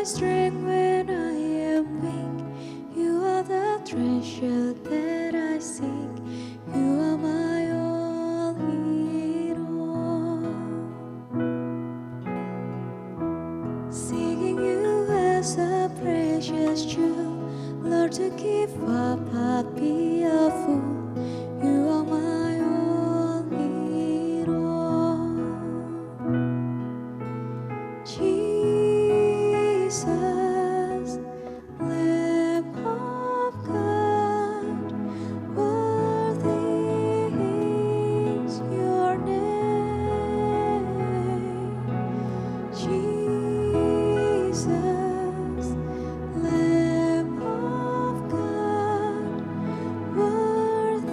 strength when I am weak. You are the treasure that I seek. You are my all in all. Seeking you as a precious jewel, Lord, to give up, I'd be a fool. You are my all in all. Jesus, Lamb of God, worthy is your name. Jesus, Lamb of God, worthy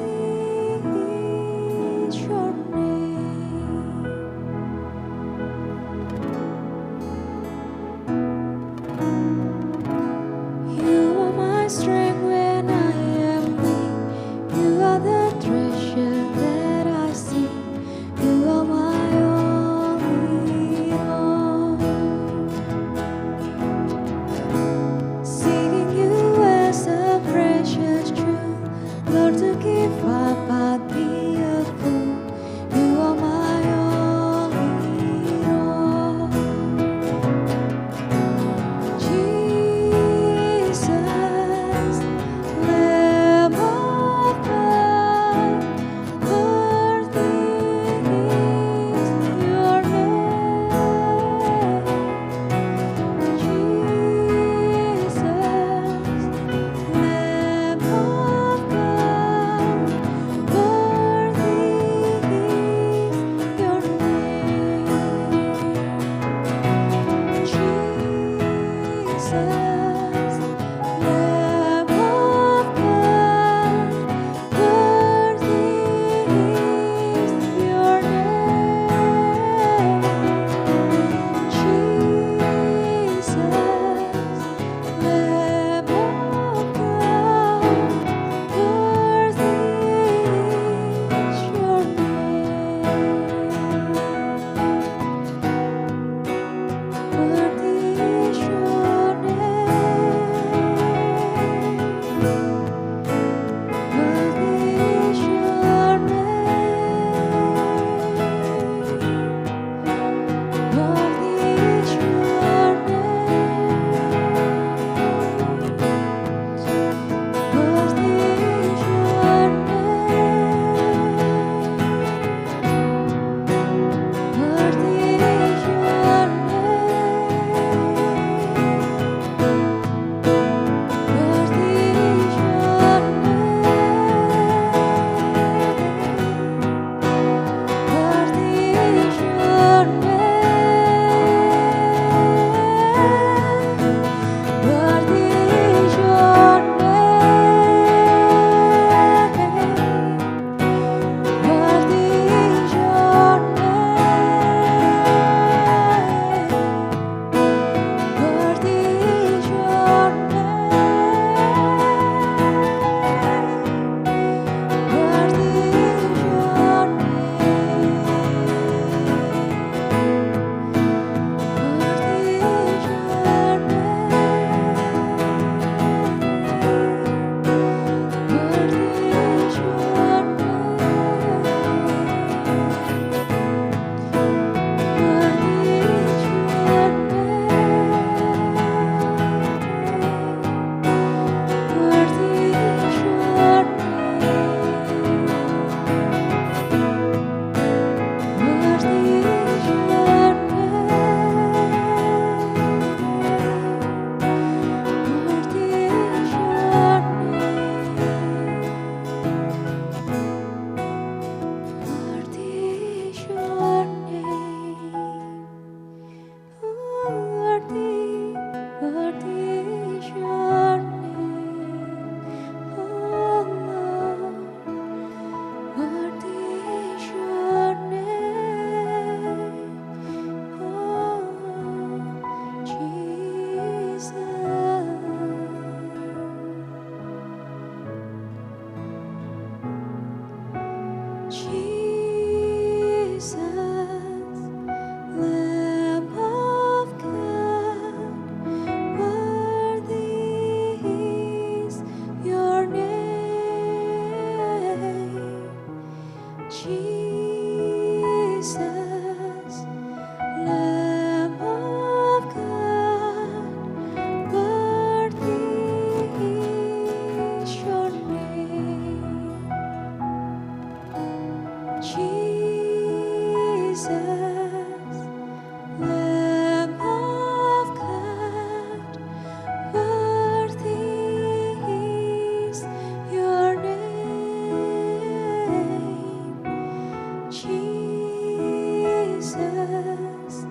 Jesus,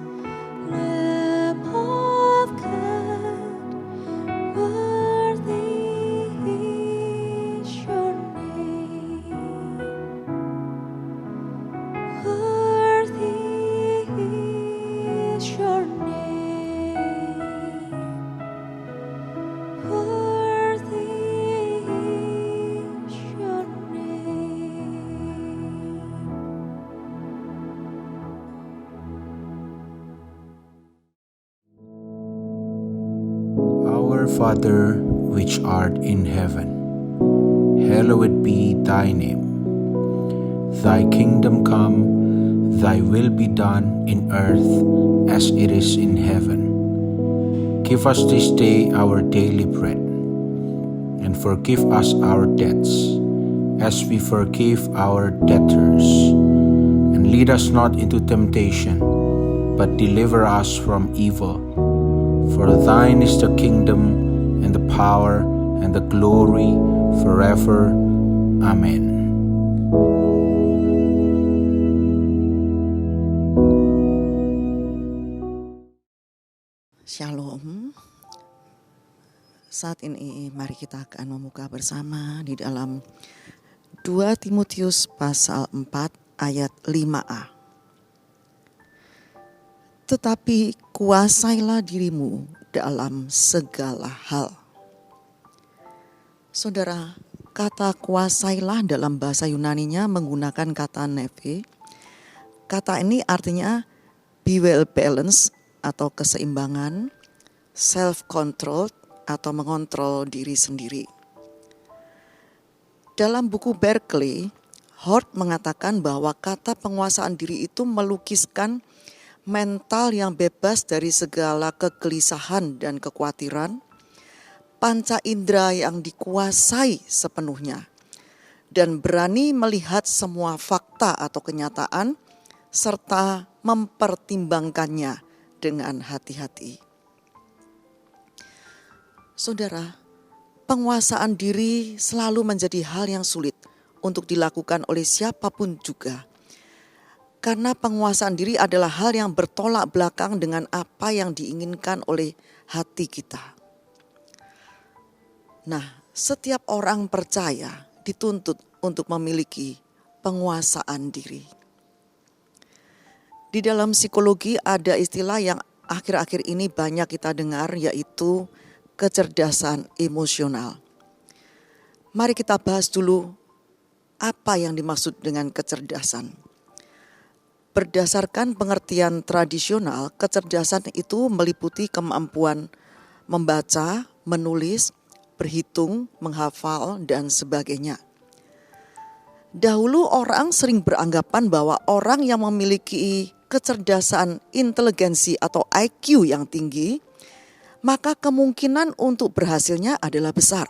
Lamb of God, worthy is your name. Worthy is your name. Worthy is your name. Our Father, which art in heaven, hallowed be thy name. Thy kingdom come, thy will be done in earth as it is in heaven. Give us this day our daily bread, and forgive us our debts, as we forgive our debtors. And lead us not into temptation, but deliver us from evil. For thine is the kingdom, and the power, and the glory, forever. Amen. Shalom. Saat ini mari kita akan membuka bersama di dalam 2 Timotius pasal 4 ayat 5a. Tetapi kuasailah dirimu dalam segala hal. Saudara, kata kuasailah dalam bahasa Yunaninya menggunakan kata neve. Kata ini artinya be well balanced atau keseimbangan, self-control atau mengontrol diri sendiri. Dalam buku Berkeley, Hort mengatakan bahwa kata penguasaan diri itu melukiskan mental yang bebas dari segala kegelisahan dan kekhawatiran, panca indera yang dikuasai sepenuhnya, dan berani melihat semua fakta atau kenyataan, serta mempertimbangkannya dengan hati-hati. Saudara, penguasaan diri selalu menjadi hal yang sulit untuk dilakukan oleh siapapun juga. Karena penguasaan diri adalah hal yang bertolak belakang dengan apa yang diinginkan oleh hati kita. Nah, setiap orang percaya dituntut untuk memiliki penguasaan diri. Di dalam psikologi ada istilah yang akhir-akhir ini banyak kita dengar, yaitu kecerdasan emosional. Mari kita bahas dulu apa yang dimaksud dengan kecerdasan. Berdasarkan pengertian tradisional, kecerdasan itu meliputi kemampuan membaca, menulis, berhitung, menghafal, dan sebagainya. Dahulu orang sering beranggapan bahwa orang yang memiliki kecerdasan inteligensi atau IQ yang tinggi, maka kemungkinan untuk berhasilnya adalah besar.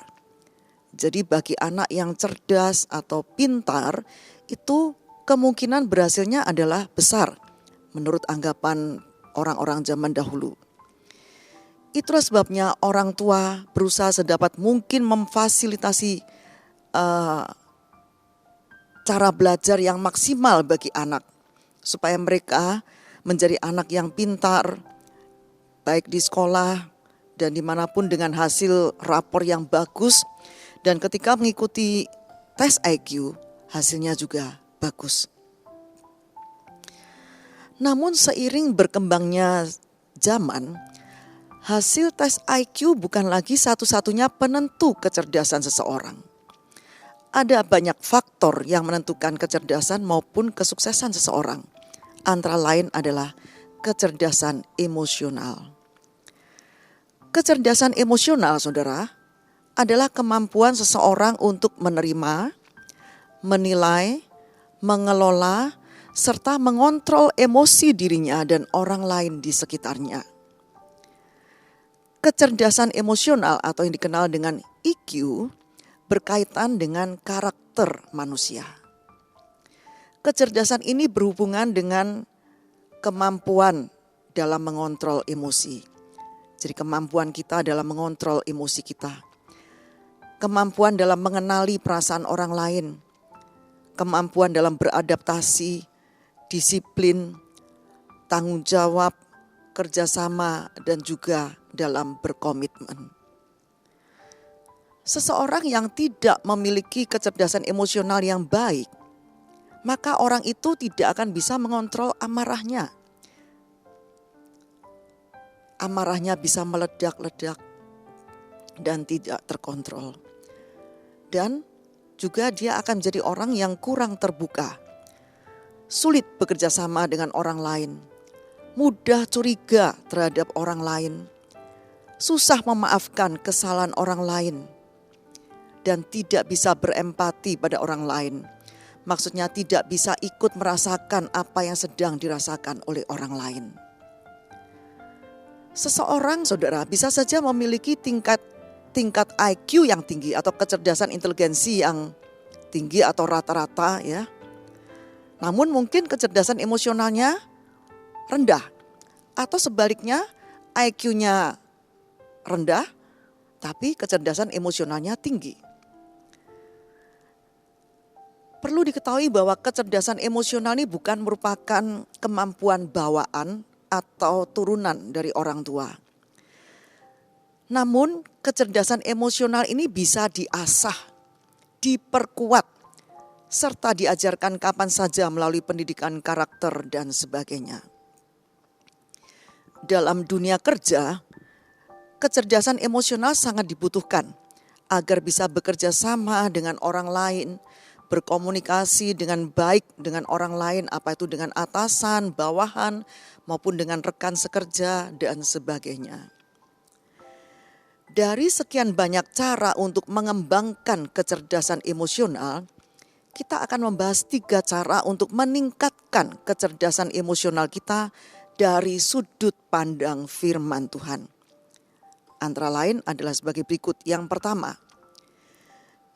Jadi bagi anak yang cerdas atau pintar, itu kemungkinan berhasilnya adalah besar menurut anggapan orang-orang zaman dahulu. Itulah sebabnya orang tua berusaha sedapat mungkin memfasilitasi cara belajar yang maksimal bagi anak, supaya mereka menjadi anak yang pintar, baik di sekolah dan dimanapun dengan hasil rapor yang bagus, dan ketika mengikuti tes IQ, hasilnya juga bagus. Namun seiring berkembangnya zaman, hasil tes IQ bukan lagi satu-satunya penentu kecerdasan seseorang. Ada banyak faktor yang menentukan kecerdasan maupun kesuksesan seseorang. Antara lain adalah kecerdasan emosional. Kecerdasan emosional, saudara, adalah kemampuan seseorang untuk menerima, menilai, mengelola, serta mengontrol emosi dirinya dan orang lain di sekitarnya. Kecerdasan emosional atau yang dikenal dengan EQ berkaitan dengan karakter manusia. Kecerdasan ini berhubungan dengan kemampuan dalam mengontrol emosi. Jadi kemampuan kita dalam mengontrol emosi kita. Kemampuan dalam mengenali perasaan orang lain. Kemampuan dalam beradaptasi, disiplin, tanggung jawab, kerjasama, dan juga dalam berkomitmen. Seseorang yang tidak memiliki kecerdasan emosional yang baik, maka orang itu tidak akan bisa mengontrol amarahnya. Amarahnya bisa meledak-ledak dan tidak terkontrol. Dan juga dia akan menjadi orang yang kurang terbuka. Sulit bekerja sama dengan orang lain. Mudah curiga terhadap orang lain. Susah memaafkan kesalahan orang lain. Dan tidak bisa berempati pada orang lain. Maksudnya tidak bisa ikut merasakan apa yang sedang dirasakan oleh orang lain. Seseorang, saudara, bisa saja memiliki tingkat IQ yang tinggi atau kecerdasan inteligensi yang tinggi atau rata-rata ya. Namun mungkin kecerdasan emosionalnya rendah. Atau sebaliknya IQ-nya rendah tapi kecerdasan emosionalnya tinggi. Perlu diketahui bahwa kecerdasan emosional ini bukan merupakan kemampuan bawaan atau turunan dari orang tua. Namun kecerdasan emosional ini bisa diasah, diperkuat, serta diajarkan kapan saja melalui pendidikan karakter dan sebagainya. Dalam dunia kerja, kecerdasan emosional sangat dibutuhkan agar bisa bekerja sama dengan orang lain, berkomunikasi dengan baik dengan orang lain, apa itu dengan atasan, bawahan, maupun dengan rekan sekerja dan sebagainya. Dari sekian banyak cara untuk mengembangkan kecerdasan emosional, kita akan membahas 3 cara untuk meningkatkan kecerdasan emosional kita dari sudut pandang firman Tuhan. Antara lain adalah sebagai berikut. Yang pertama,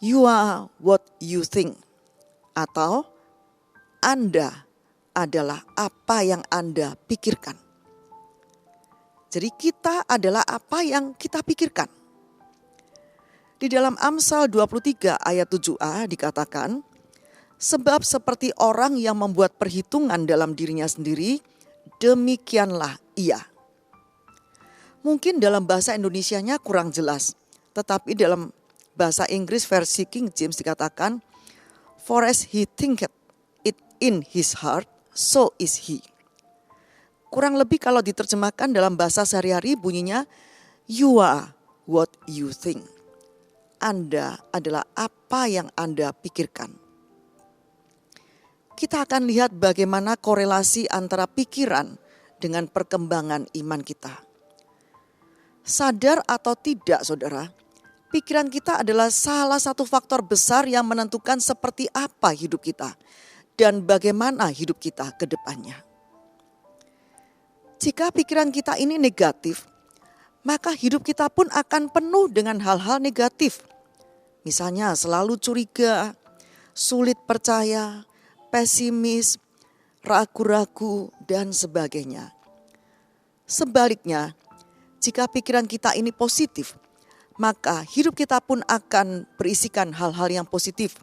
you are what you think, atau Anda adalah apa yang Anda pikirkan. Jadi kita adalah apa yang kita pikirkan. Di dalam Amsal 23 ayat 7a dikatakan, sebab seperti orang yang membuat perhitungan dalam dirinya sendiri, demikianlah ia. Mungkin dalam bahasa Indonesianya kurang jelas, tetapi dalam bahasa Inggris versi King James dikatakan, for as he thinketh it in his heart, so is he. Kurang lebih kalau diterjemahkan dalam bahasa sehari-hari bunyinya, you are what you think. Anda adalah apa yang Anda pikirkan. Kita akan lihat bagaimana korelasi antara pikiran dengan perkembangan iman kita. Sadar atau tidak, saudara, pikiran kita adalah salah satu faktor besar yang menentukan seperti apa hidup kita dan bagaimana hidup kita ke depannya. Jika pikiran kita ini negatif, maka hidup kita pun akan penuh dengan hal-hal negatif. Misalnya selalu curiga, sulit percaya, pesimis, ragu-ragu, dan sebagainya. Sebaliknya, jika pikiran kita ini positif, maka hidup kita pun akan berisikan hal-hal yang positif.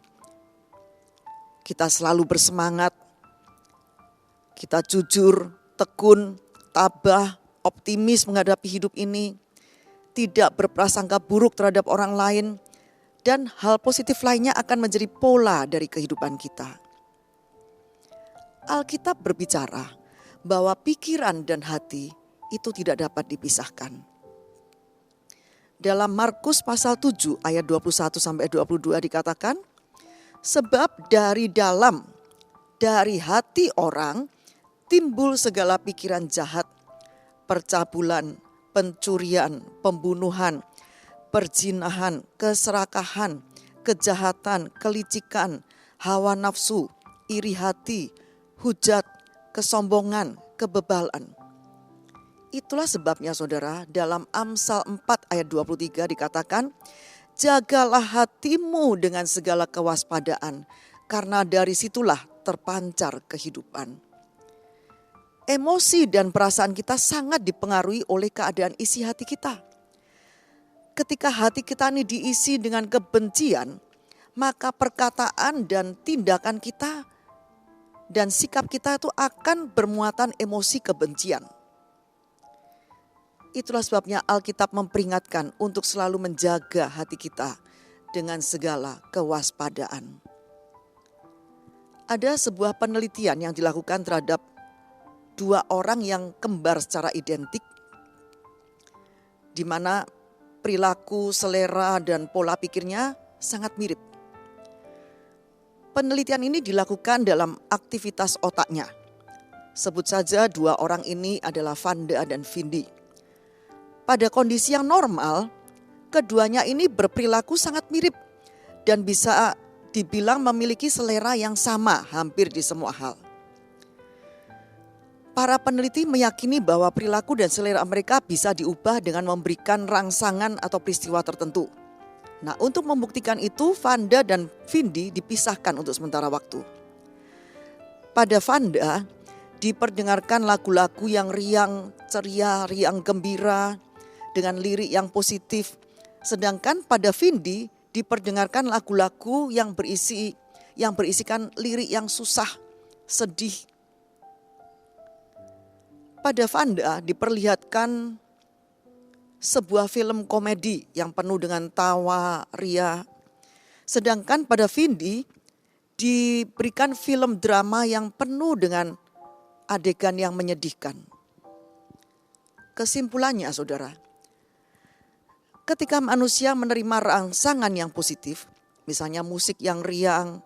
Kita selalu bersemangat, kita jujur, tekun, tabah, optimis menghadapi hidup ini, tidak berprasangka buruk terhadap orang lain, dan hal positif lainnya akan menjadi pola dari kehidupan kita. Alkitab berbicara bahwa pikiran dan hati itu tidak dapat dipisahkan. Dalam Markus pasal 7 ayat 21-22 dikatakan, sebab dari hati orang timbul segala pikiran jahat, percabulan, pencurian, pembunuhan, perzinahan, keserakahan, kejahatan, kelicikan, hawa nafsu, iri hati, hujat, kesombongan, kebebalan. Itulah sebabnya saudara, dalam Amsal 4 ayat 23 dikatakan, jagalah hatimu dengan segala kewaspadaan, karena dari situlah terpancar kehidupan. Emosi dan perasaan kita sangat dipengaruhi oleh keadaan isi hati kita. Ketika hati kita ini diisi dengan kebencian, maka perkataan dan tindakan kita dan sikap kita itu akan bermuatan emosi kebencian. Itulah sebabnya Alkitab memperingatkan untuk selalu menjaga hati kita dengan segala kewaspadaan. Ada sebuah penelitian yang dilakukan terhadap 2 orang yang kembar secara identik, di mana perilaku, selera, dan pola pikirnya sangat mirip. Penelitian ini dilakukan dalam aktivitas otaknya. Sebut saja 2 orang ini adalah Vanda dan Vindi. Pada kondisi yang normal, keduanya ini berperilaku sangat mirip dan bisa dibilang memiliki selera yang sama hampir di semua hal. Para peneliti meyakini bahwa perilaku dan selera mereka bisa diubah dengan memberikan rangsangan atau peristiwa tertentu. Nah, untuk membuktikan itu, Vanda dan Vindi dipisahkan untuk sementara waktu. Pada Vanda, diperdengarkan lagu-lagu yang riang, ceria, riang gembira, dengan lirik yang positif. Sedangkan pada Vindi, diperdengarkan lagu-lagu yang berisikan lirik yang susah, sedih. Pada Vanda diperlihatkan sebuah film komedi yang penuh dengan tawa, ria. Sedangkan pada Vindi diberikan film drama yang penuh dengan adegan yang menyedihkan. Kesimpulannya, saudara, ketika manusia menerima rangsangan yang positif, misalnya musik yang riang,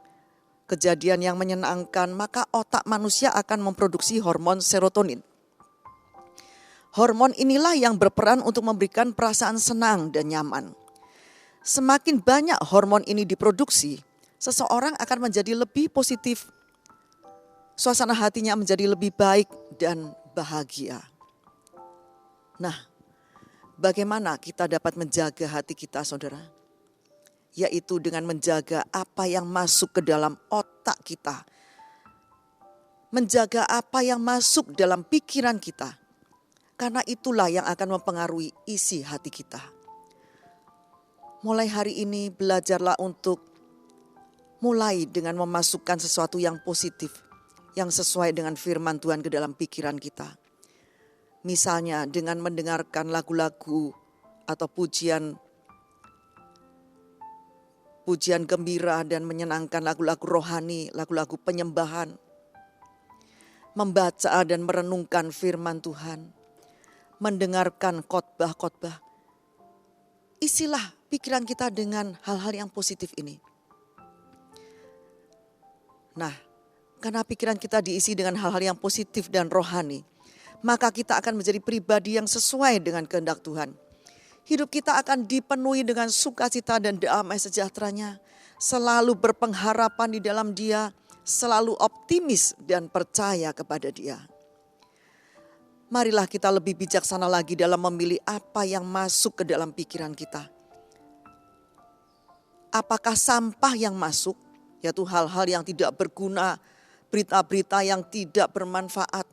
kejadian yang menyenangkan, maka otak manusia akan memproduksi hormon serotonin. Hormon inilah yang berperan untuk memberikan perasaan senang dan nyaman. Semakin banyak hormon ini diproduksi, seseorang akan menjadi lebih positif. Suasana hatinya menjadi lebih baik dan bahagia. Nah, bagaimana kita dapat menjaga hati kita, saudara? Yaitu dengan menjaga apa yang masuk ke dalam otak kita. Menjaga apa yang masuk dalam pikiran kita. Karena itulah yang akan mempengaruhi isi hati kita. Mulai hari ini belajarlah untuk mulai dengan memasukkan sesuatu yang positif, yang sesuai dengan firman Tuhan ke dalam pikiran kita. Misalnya dengan mendengarkan lagu-lagu atau pujian gembira dan menyenangkan, lagu-lagu rohani, lagu-lagu penyembahan. Membaca dan merenungkan firman Tuhan. Mendengarkan khotbah-khotbah. Isilah pikiran kita dengan hal-hal yang positif ini. Nah, karena pikiran kita diisi dengan hal-hal yang positif dan rohani, maka kita akan menjadi pribadi yang sesuai dengan kehendak Tuhan. Hidup kita akan dipenuhi dengan sukacita dan damai sejahteranya, selalu berpengharapan di dalam Dia, selalu optimis dan percaya kepada Dia. Marilah kita lebih bijaksana lagi dalam memilih apa yang masuk ke dalam pikiran kita. Apakah sampah yang masuk, yaitu hal-hal yang tidak berguna, berita-berita yang tidak bermanfaat,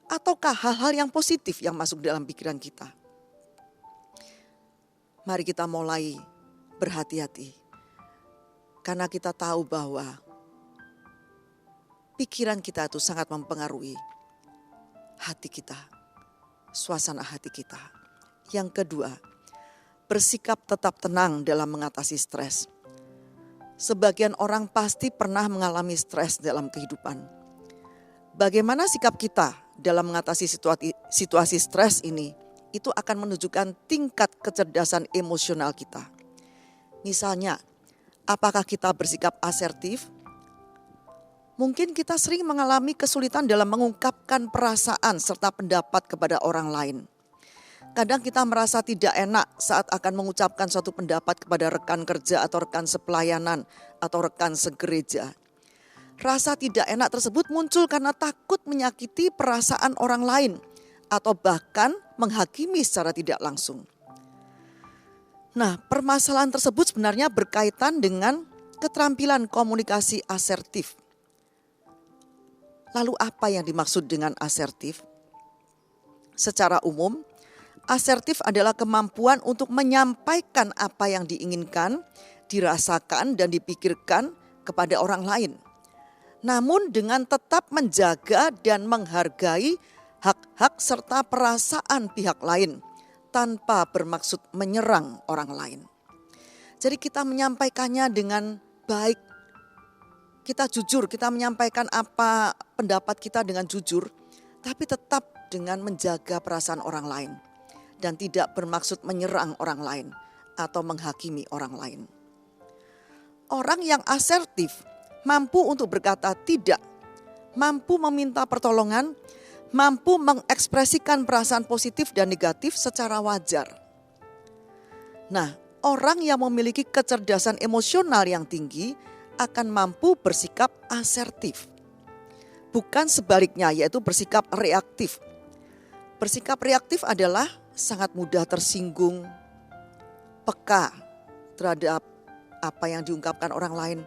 ataukah hal-hal yang positif yang masuk dalam pikiran kita? Mari kita mulai berhati-hati. Karena kita tahu bahwa pikiran kita itu sangat mempengaruhi hati kita, suasana hati kita. Yang kedua, bersikap tetap tenang dalam mengatasi stres. Sebagian orang pasti pernah mengalami stres dalam kehidupan. Bagaimana sikap kita dalam mengatasi situasi stres ini, itu akan menunjukkan tingkat kecerdasan emosional kita. Misalnya, apakah kita bersikap asertif? Mungkin kita sering mengalami kesulitan dalam mengungkapkan perasaan serta pendapat kepada orang lain. Kadang kita merasa tidak enak saat akan mengucapkan suatu pendapat kepada rekan kerja atau rekan sepelayanan atau rekan segereja. Rasa tidak enak tersebut muncul karena takut menyakiti perasaan orang lain atau bahkan menghakimi secara tidak langsung. Nah, permasalahan tersebut sebenarnya berkaitan dengan keterampilan komunikasi asertif. Lalu apa yang dimaksud dengan asertif? Secara umum, asertif adalah kemampuan untuk menyampaikan apa yang diinginkan, dirasakan dan dipikirkan kepada orang lain. namun dengan tetap menjaga dan menghargai hak-hak serta perasaan pihak lain tanpa bermaksud menyerang orang lain. Jadi kita menyampaikannya dengan baik. Kita jujur, kita menyampaikan apa pendapat kita dengan jujur, tapi tetap dengan menjaga perasaan orang lain dan tidak bermaksud menyerang orang lain atau menghakimi orang lain. Orang yang asertif mampu untuk berkata tidak, mampu meminta pertolongan, mampu mengekspresikan perasaan positif dan negatif secara wajar. Nah, orang yang memiliki kecerdasan emosional yang tinggi akan mampu bersikap asertif. Bukan sebaliknya, yaitu bersikap reaktif. Bersikap reaktif adalah sangat mudah tersinggung, peka terhadap apa yang diungkapkan orang lain,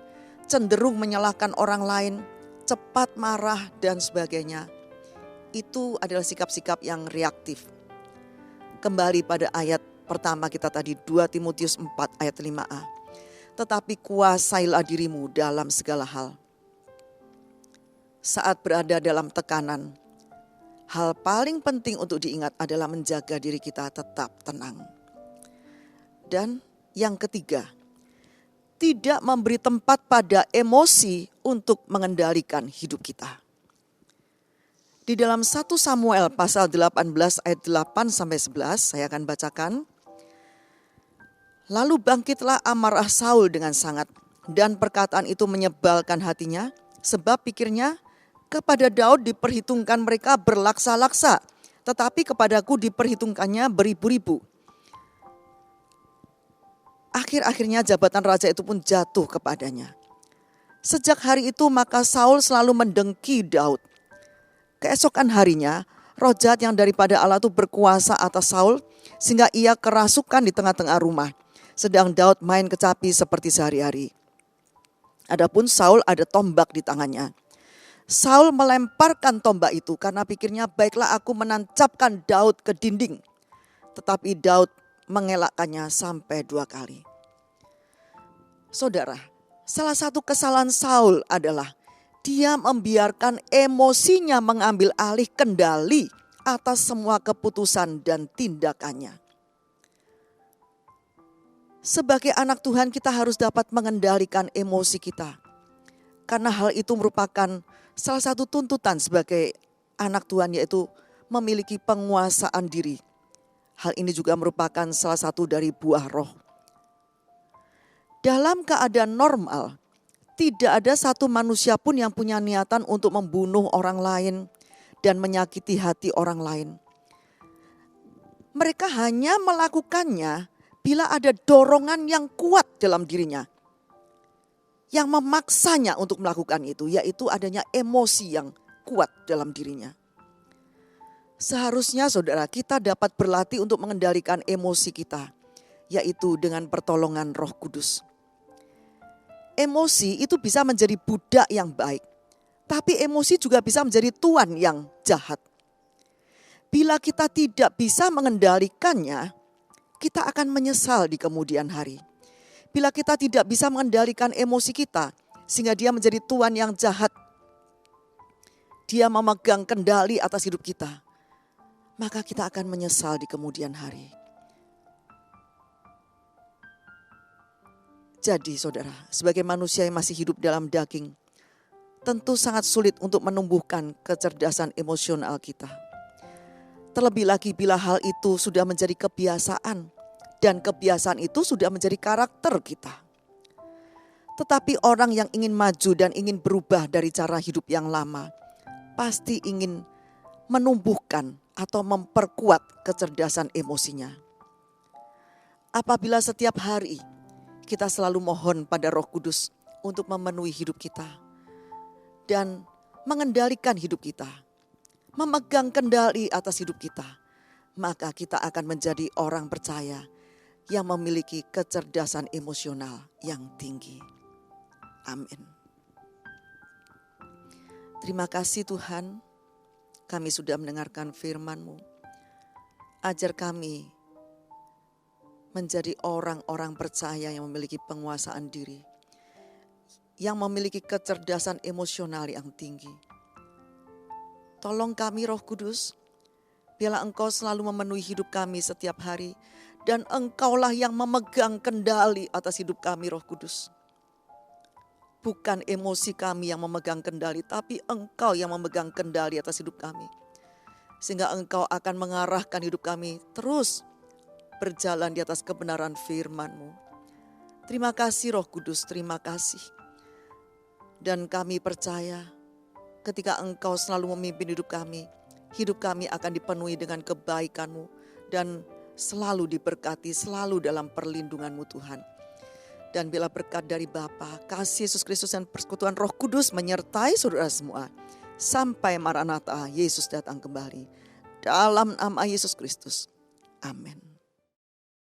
cenderung menyalahkan orang lain, cepat marah dan sebagainya. Itu adalah sikap-sikap yang reaktif. Kembali pada ayat pertama kita tadi, 2 Timotius 4 ayat 5a. Tetapi kuasailah dirimu dalam segala hal. Saat berada dalam tekanan, hal paling penting untuk diingat adalah menjaga diri kita tetap tenang. Dan yang ketiga, tidak memberi tempat pada emosi untuk mengendalikan hidup kita. Di dalam 1 Samuel pasal 18 ayat 8-11 saya akan bacakan. Lalu bangkitlah amarah Saul dengan sangat, dan perkataan itu menyebalkan hatinya, sebab pikirnya, kepada Daud diperhitungkan mereka berlaksa-laksa, tetapi kepadaku diperhitungkannya beribu-ribu. Akhir-akhirnya jabatan raja itu pun jatuh kepadanya. Sejak hari itu maka Saul selalu mendengki Daud. Keesokan harinya, roh jahat yang daripada Allah itu berkuasa atas Saul, sehingga ia kerasukan di tengah-tengah rumah. Sedang Daud main kecapi seperti sehari-hari. Adapun Saul ada tombak di tangannya. Saul melemparkan tombak itu karena pikirnya, baiklah aku menancapkan Daud ke dinding. Tetapi Daud mengelakkannya sampai 2 kali. Saudara, salah satu kesalahan Saul adalah dia membiarkan emosinya mengambil alih kendali atas semua keputusan dan tindakannya. Sebagai anak Tuhan kita harus dapat mengendalikan emosi kita. Karena hal itu merupakan salah satu tuntutan sebagai anak Tuhan, yaitu memiliki penguasaan diri. Hal ini juga merupakan salah satu dari buah roh. Dalam keadaan normal, tidak ada satu manusia pun yang punya niatan untuk membunuh orang lain dan menyakiti hati orang lain. Mereka hanya melakukannya bila ada dorongan yang kuat dalam dirinya, yang memaksanya untuk melakukan itu, yaitu adanya emosi yang kuat dalam dirinya. Seharusnya saudara kita dapat berlatih untuk mengendalikan emosi kita, yaitu dengan pertolongan Roh Kudus. Emosi itu bisa menjadi budak yang baik, tapi emosi juga bisa menjadi tuan yang jahat. Bila kita tidak bisa mengendalikannya, kita akan menyesal di kemudian hari. Bila kita tidak bisa mengendalikan emosi kita, sehingga dia menjadi tuan yang jahat, dia memegang kendali atas hidup kita, maka kita akan menyesal di kemudian hari. Jadi saudara, sebagai manusia yang masih hidup dalam daging, tentu sangat sulit untuk menumbuhkan kecerdasan emosional kita. Terlebih lagi bila hal itu sudah menjadi kebiasaan, dan kebiasaan itu sudah menjadi karakter kita. Tetapi orang yang ingin maju dan ingin berubah dari cara hidup yang lama, pasti ingin menumbuhkan atau memperkuat kecerdasan emosinya. Apabila setiap hari kita selalu mohon pada Roh Kudus untuk memenuhi hidup kita dan mengendalikan hidup kita, memegang kendali atas hidup kita, maka kita akan menjadi orang percaya yang memiliki kecerdasan emosional yang tinggi. Amin. Terima kasih Tuhan, kami sudah mendengarkan firman-Mu. Ajar kami menjadi orang-orang percaya yang memiliki penguasaan diri, yang memiliki kecerdasan emosional yang tinggi. Tolong kami Roh Kudus, biarlah Engkau selalu memenuhi hidup kami setiap hari, dan Engkaulah yang memegang kendali atas hidup kami Roh Kudus. Bukan emosi kami yang memegang kendali, tapi Engkau yang memegang kendali atas hidup kami. Sehingga Engkau akan mengarahkan hidup kami terus berjalan di atas kebenaran firman-Mu. Terima kasih Roh Kudus, terima kasih. Dan kami percaya ketika Engkau selalu memimpin hidup kami akan dipenuhi dengan kebaikan-Mu dan selalu diberkati, selalu dalam perlindungan-Mu Tuhan. Dan bila berkat dari Bapa, kasih Yesus Kristus dan persekutuan Roh Kudus menyertai saudara semua. Sampai Maranatha, Yesus datang kembali. Dalam nama Yesus Kristus. Amin.